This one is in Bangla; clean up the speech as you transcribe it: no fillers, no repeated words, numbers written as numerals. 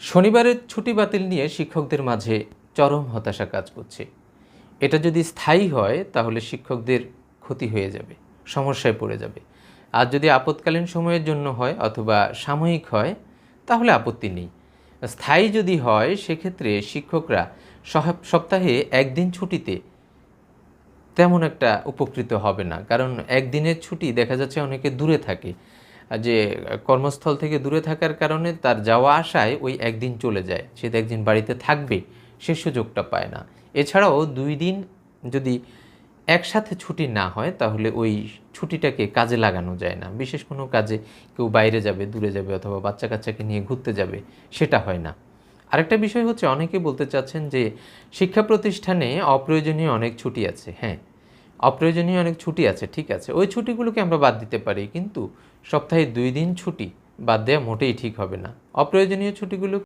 শনিবারের ছুটি বাতিল নিয়ে শিক্ষকদের মাঝে চরম হতাশা কাজ করছে। এটা যদি স্থায়ী হয় তাহলে শিক্ষকদের ক্ষতি হয়ে যাবে, সমস্যায় পড়ে যাবে। আর যদি আপৎকালীন সময়ের জন্য হয় অথবা সাময়িক হয় তাহলে আপত্তি নেই। স্থায়ী যদি হয় সেক্ষেত্রে শিক্ষকরা সপ্তাহে একদিন ছুটিতে তেমন একটা উপকৃত হবে না, কারণ একদিনের ছুটি দেখা যাচ্ছে অনেকে দূরে থাকে, যে কর্মস্থল থেকে দূরে থাকার কারণে তার যাওয়া আসায় ওই একদিন চলে যায়, সে তো একদিন বাড়িতে থাকবে, সে সুযোগটা পায় না। এছাড়াও 2 দিন যদি একসাথে ছুটি না হয় তাহলে ওই ছুটিটাকে কাজে লাগানো যায় না। বিশেষ কোনো কাজে কেউ বাইরে যাবে, দূরে যাবে অথবা বাচ্চা কাচ্চাকে নিয়ে ঘুরতে যাবে, সেটা হয় না। আরেকটা বিষয় হচ্ছে, অনেকে বলতে চাচ্ছেন যে শিক্ষা প্রতিষ্ঠানে অপ্রয়োজনীয় অনেক ছুটি আছে। হ্যাঁ, অপ্রয়োজনীয় অনেক ছুটি আছে, ঠিক আছে, ওই ছুটিগুলোকে আমরা বাদ দিতে পারি, কিন্তু সপ্তাহে 2 দিন ছুটি বাদ দেওয়া মোটেই ঠিক হবে না। অপ্রয়োজনীয় ছুটিগুলো